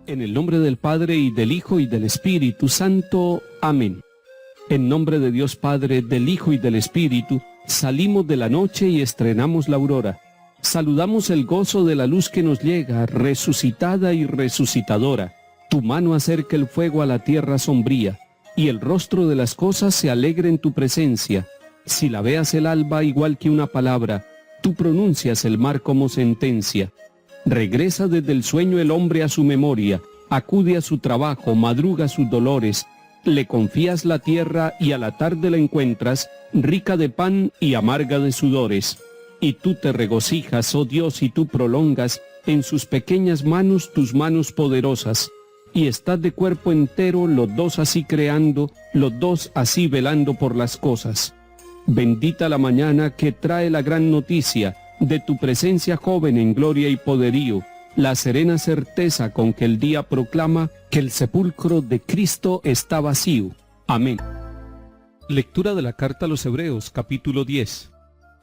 En el nombre del Padre, y del Hijo, y del Espíritu Santo. Amén. En nombre de Dios Padre, del Hijo y del Espíritu, salimos de la noche y estrenamos la aurora. Saludamos el gozo de la luz que nos llega, resucitada y resucitadora. Tu mano acerca el fuego a la tierra sombría, y el rostro de las cosas se alegre en tu presencia. Si la veas el alba igual que una palabra, tú pronuncias el mar como sentencia. Regresa desde el sueño el hombre a su memoria, acude a su trabajo, madruga sus dolores, le confías la tierra y a la tarde la encuentras, rica de pan y amarga de sudores. Y tú te regocijas, oh Dios, y tú prolongas en sus pequeñas manos tus manos poderosas, y estás de cuerpo entero, los dos así creando, los dos así velando por las cosas. Bendita la mañana que trae la gran noticia de tu presencia joven en gloria y poderío, la serena certeza con que el día proclama que el sepulcro de Cristo está vacío. Amén. Lectura de la carta a los Hebreos, capítulo 10.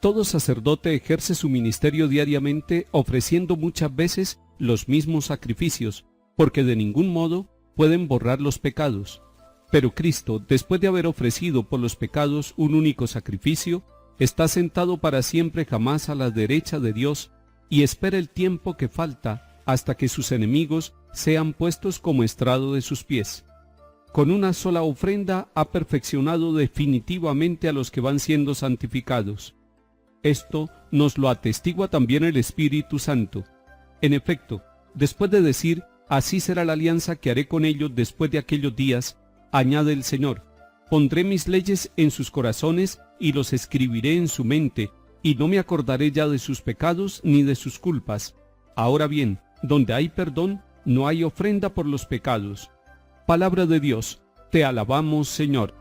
Todo sacerdote ejerce su ministerio diariamente ofreciendo muchas veces los mismos sacrificios, porque de ningún modo pueden borrar los pecados. Pero Cristo, después de haber ofrecido por los pecados un único sacrificio, está sentado para siempre jamás a la derecha de Dios y espera el tiempo que falta hasta que sus enemigos sean puestos como estrado de sus pies. Con una sola ofrenda ha perfeccionado definitivamente a los que van siendo santificados. Esto nos lo atestigua también el Espíritu Santo. En efecto, después de decir, así será la alianza que haré con ellos después de aquellos días, añade el Señor, pondré mis leyes en sus corazones y los escribiré en su mente, y no me acordaré ya de sus pecados ni de sus culpas. Ahora bien, donde hay perdón, no hay ofrenda por los pecados. Palabra de Dios, te alabamos, Señor.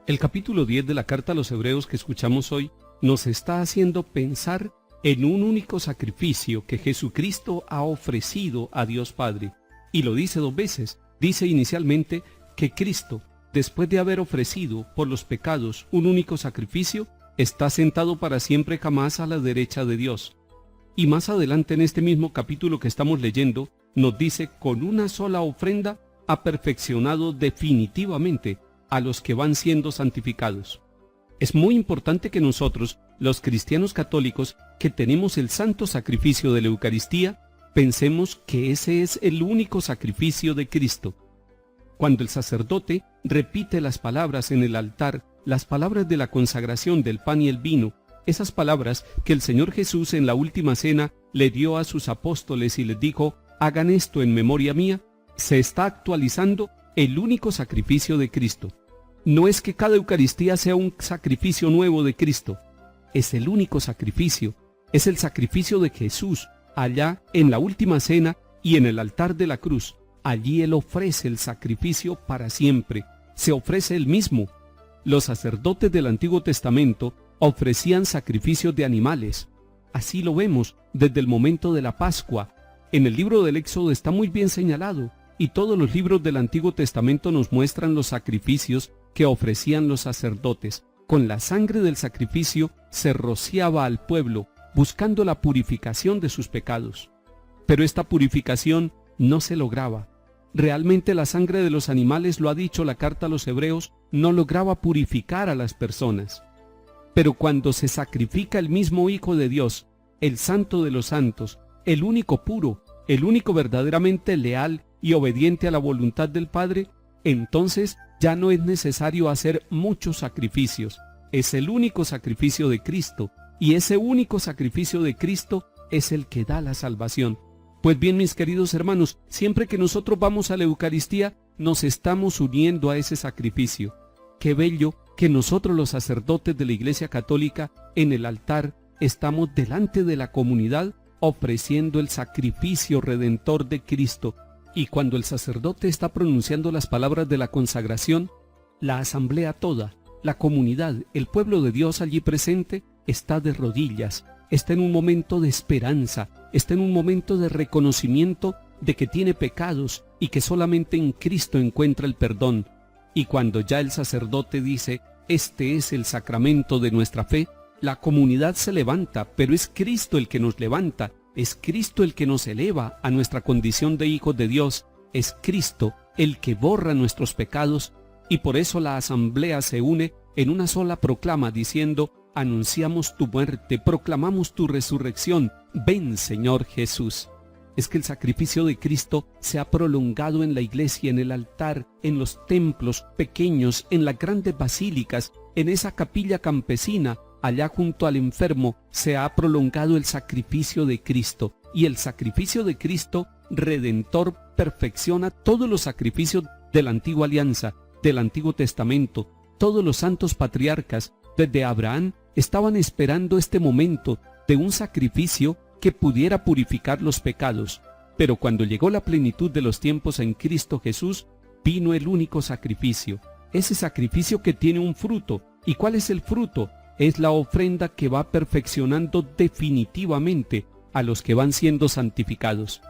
El capítulo 10 de la carta a los Hebreos que escuchamos hoy nos está haciendo pensar en un único sacrificio que Jesucristo ha ofrecido a Dios Padre. Y lo dice dos veces. Dice inicialmente que Cristo, después de haber ofrecido por los pecados un único sacrificio, está sentado para siempre jamás a la derecha de Dios. Y más adelante en este mismo capítulo que estamos leyendo, nos dice, con una sola ofrenda ha perfeccionado definitivamente a los que van siendo santificados. Es muy importante que nosotros, los cristianos católicos, que tenemos el santo sacrificio de la Eucaristía, pensemos que ese es el único sacrificio de Cristo. Cuando el sacerdote repite las palabras en el altar, las palabras de la consagración del pan y el vino, esas palabras que el Señor Jesús en la última cena le dio a sus apóstoles y les dijo, hagan esto en memoria mía, se está actualizando el único sacrificio de Cristo. No es que cada Eucaristía sea un sacrificio nuevo de Cristo, es el único sacrificio, es el sacrificio de Jesús, allá en la última cena y en el altar de la cruz. Allí Él ofrece el sacrificio para siempre, se ofrece Él mismo. Los sacerdotes del Antiguo Testamento ofrecían sacrificios de animales. Así lo vemos desde el momento de la Pascua. En el libro del Éxodo está muy bien señalado, y todos los libros del Antiguo Testamento nos muestran los sacrificios que ofrecían los sacerdotes. Con la sangre del sacrificio se rociaba al pueblo, buscando la purificación de sus pecados. Pero esta purificación no se lograba. Realmente la sangre de los animales, lo ha dicho la carta a los Hebreos, no lograba purificar a las personas. Pero cuando se sacrifica el mismo Hijo de Dios, el Santo de los Santos, el único puro, el único verdaderamente leal y obediente a la voluntad del Padre, entonces ya no es necesario hacer muchos sacrificios. Es el único sacrificio de Cristo, y ese único sacrificio de Cristo es el que da la salvación. Pues bien, mis queridos hermanos, siempre que nosotros vamos a la Eucaristía, nos estamos uniendo a ese sacrificio. Qué bello que nosotros los sacerdotes de la Iglesia Católica en el altar estamos delante de la comunidad ofreciendo el sacrificio redentor de Cristo. Y cuando el sacerdote está pronunciando las palabras de la consagración, la asamblea toda, la comunidad, el pueblo de Dios allí presente, está de rodillas, está en un momento de esperanza, está en un momento de reconocimiento de que tiene pecados y que solamente en Cristo encuentra el perdón. Y cuando ya el sacerdote dice, este es el sacramento de nuestra fe, la comunidad se levanta, pero es Cristo el que nos levanta, Es Cristo el que nos eleva a nuestra condición de hijos de Dios. Es Cristo el que borra nuestros pecados, y por eso la asamblea se une en una sola proclama diciendo: anunciamos tu muerte, proclamamos tu resurrección. Ven, Señor Jesús. Es que el sacrificio de Cristo se ha prolongado en la iglesia, en el altar, en los templos pequeños, en las grandes basílicas, en esa capilla campesina, allá junto al enfermo, se ha prolongado el sacrificio de Cristo. Y el sacrificio de Cristo Redentor perfecciona todos los sacrificios de la antigua alianza, del Antiguo Testamento. Todos los santos patriarcas, desde Abraham, estaban esperando este momento de un sacrificio que pudiera purificar los pecados. Pero cuando llegó la plenitud de los tiempos en Cristo Jesús, vino el único sacrificio, ese sacrificio que tiene un fruto. ¿Y cuál es el fruto? Es la ofrenda que va perfeccionando definitivamente a los que van siendo santificados.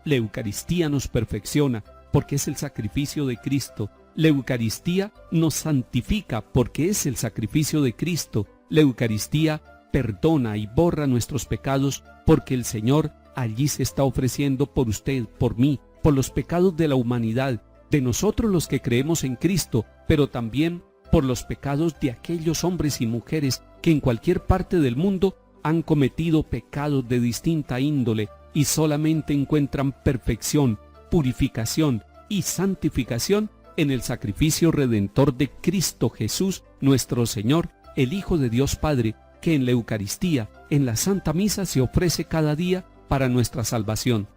La Eucaristía nos perfecciona porque es el sacrificio de Cristo. La Eucaristía nos santifica porque es el sacrificio de Cristo. La Eucaristía perdona y borra nuestros pecados porque el Señor allí se está ofreciendo por usted, por mí, por los pecados de la humanidad, de nosotros los que creemos en Cristo, pero también por los pecados de aquellos hombres y mujeres que en cualquier parte del mundo han cometido pecados de distinta índole y solamente encuentran perfección, purificación y santificación en el sacrificio redentor de Cristo Jesús, nuestro Señor, el Hijo de Dios Padre, que en la Eucaristía, en la Santa Misa, se ofrece cada día para nuestra salvación.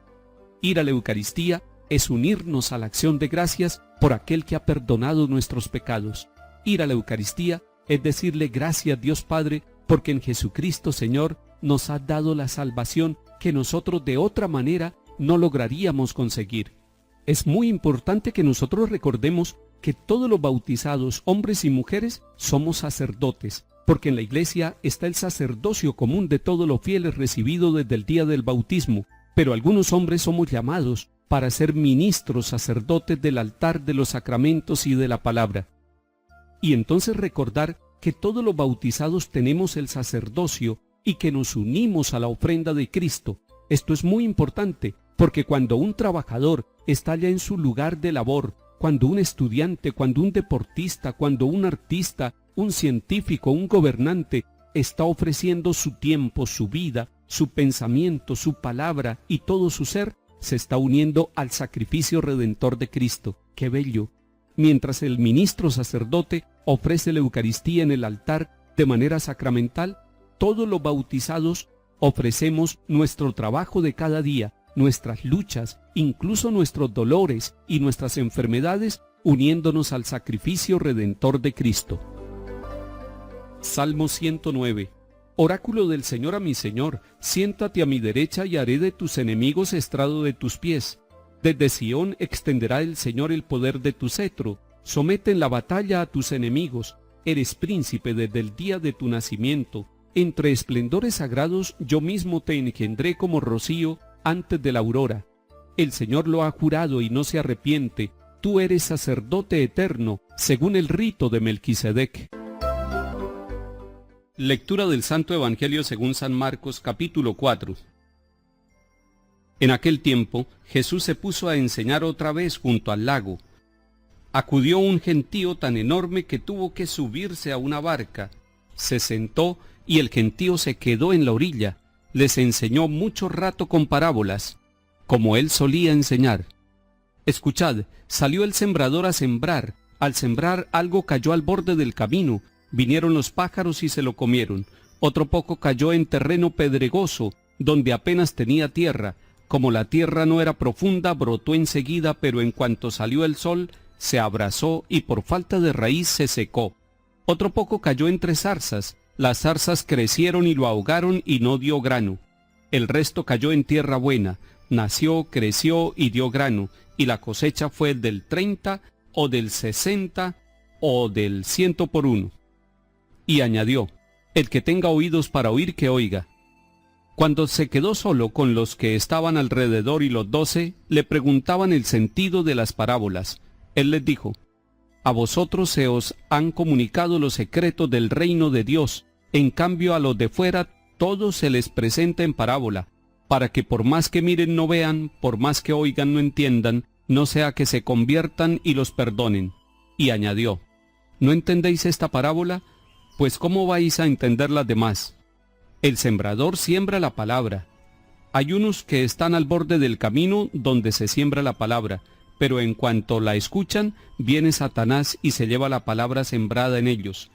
Ir a la Eucaristía es unirnos a la acción de gracias por aquel que ha perdonado nuestros pecados. Ir a la Eucaristía es decirle gracias, Dios Padre, porque en Jesucristo Señor nos ha dado la salvación que nosotros de otra manera no lograríamos conseguir. Es muy importante que nosotros recordemos que todos los bautizados, hombres y mujeres, somos sacerdotes, porque en la Iglesia está el sacerdocio común de todos los fieles recibido desde el día del bautismo, pero algunos hombres somos llamados para ser ministros sacerdotes del altar de los sacramentos y de la palabra. Y entonces recordar que todos los bautizados tenemos el sacerdocio y que nos unimos a la ofrenda de Cristo. Esto es muy importante, porque cuando un trabajador está ya en su lugar de labor, cuando un estudiante, cuando un deportista, cuando un artista, un científico, un gobernante, está ofreciendo su tiempo, su vida, su pensamiento, su palabra y todo su ser, se está uniendo al sacrificio redentor de Cristo. ¡Qué bello! Mientras el ministro sacerdote ofrece la Eucaristía en el altar de manera sacramental, todos los bautizados ofrecemos nuestro trabajo de cada día, nuestras luchas, incluso nuestros dolores y nuestras enfermedades, uniéndonos al sacrificio redentor de Cristo. Salmo 109. Oráculo del Señor a mi Señor, siéntate a mi derecha y haré de tus enemigos estrado de tus pies. Desde Sión extenderá el Señor el poder de tu cetro, somete en la batalla a tus enemigos, eres príncipe desde el día de tu nacimiento. Entre esplendores sagrados yo mismo te engendré como rocío antes de la aurora. El Señor lo ha jurado y no se arrepiente, tú eres sacerdote eterno, según el rito de Melquisedec. Lectura del Santo Evangelio según San Marcos, capítulo 4. En aquel tiempo, Jesús se puso a enseñar otra vez junto al lago. Acudió un gentío tan enorme que tuvo que subirse a una barca. Se sentó y el gentío se quedó en la orilla. Les enseñó mucho rato con parábolas, como él solía enseñar. Escuchad, salió el sembrador a sembrar. Al sembrar algo cayó al borde del camino. Vinieron los pájaros y se lo comieron. Otro poco cayó en terreno pedregoso, donde apenas tenía tierra. Como la tierra no era profunda, brotó enseguida, pero en cuanto salió el sol, se abrasó y por falta de raíz se secó. Otro poco cayó entre zarzas. Las zarzas crecieron y lo ahogaron y no dio grano. El resto cayó en tierra buena. Nació, creció y dio grano. Y la cosecha fue del 30, o del 60, o del 100 por uno. Y añadió, el que tenga oídos para oír, que oiga. Cuando se quedó solo con los que estaban alrededor y los 12, le preguntaban el sentido de las parábolas. Él les dijo, a vosotros se os han comunicado los secretos del reino de Dios, en cambio a los de fuera todo se les presenta en parábola, para que por más que miren no vean, por más que oigan no entiendan, no sea que se conviertan y los perdonen. Y añadió, ¿no entendéis esta parábola? Pues ¿cómo vais a entender las demás? El sembrador siembra la palabra. Hay unos que están al borde del camino donde se siembra la palabra, pero en cuanto la escuchan, viene Satanás y se lleva la palabra sembrada en ellos.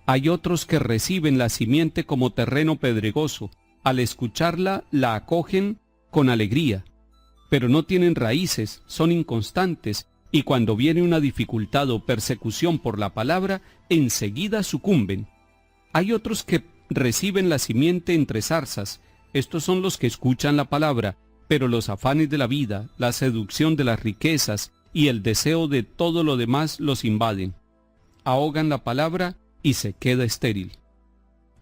Hay otros que reciben la simiente como terreno pedregoso. Al escucharla, la acogen con alegría, pero no tienen raíces, son inconstantes, y cuando viene una dificultad o persecución por la palabra, enseguida sucumben. Hay otros que reciben la simiente entre zarzas. Estos son los que escuchan la palabra, pero los afanes de la vida, la seducción de las riquezas y el deseo de todo lo demás los invaden. Ahogan la palabra y se queda estéril.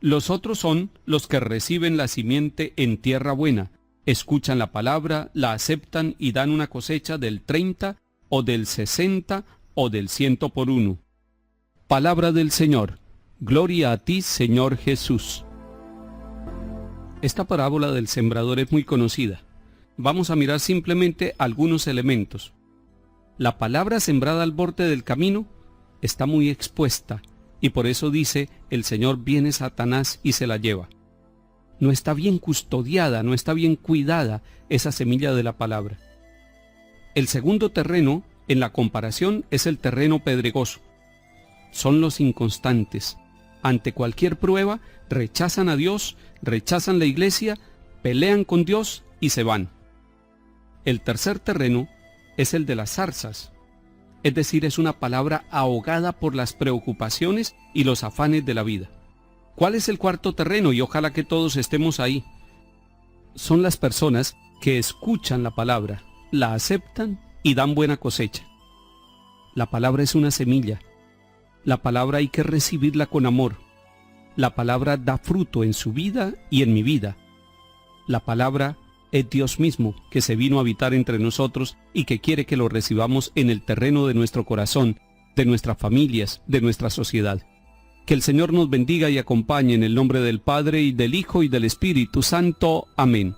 Los otros son los que reciben la simiente en tierra buena, escuchan la palabra, la aceptan y dan una cosecha del 30 o del 60 o del 100 por uno. Palabra del Señor. Gloria a ti, Señor Jesús. Esta parábola del sembrador es muy conocida. Vamos a mirar simplemente algunos elementos. La palabra sembrada al borde del camino está muy expuesta, y por eso dice, el Señor viene Satanás y se la lleva. No está bien custodiada, no está bien cuidada esa semilla de la palabra. El segundo terreno, en la comparación, es el terreno pedregoso. Son los inconstantes. Ante cualquier prueba, rechazan a Dios, rechazan la iglesia, pelean con Dios y se van. El tercer terreno es el de las zarzas. Es decir, es una palabra ahogada por las preocupaciones y los afanes de la vida. ¿Cuál es el cuarto terreno? Y ojalá que todos estemos ahí. Son las personas que escuchan la palabra, la aceptan y dan buena cosecha. La palabra es una semilla. La palabra hay que recibirla con amor. La palabra da fruto en su vida y en mi vida. La palabra es Dios mismo que se vino a habitar entre nosotros y que quiere que lo recibamos en el terreno de nuestro corazón, de nuestras familias, de nuestra sociedad. Que el Señor nos bendiga y acompañe en el nombre del Padre y del Hijo y del Espíritu Santo. Amén.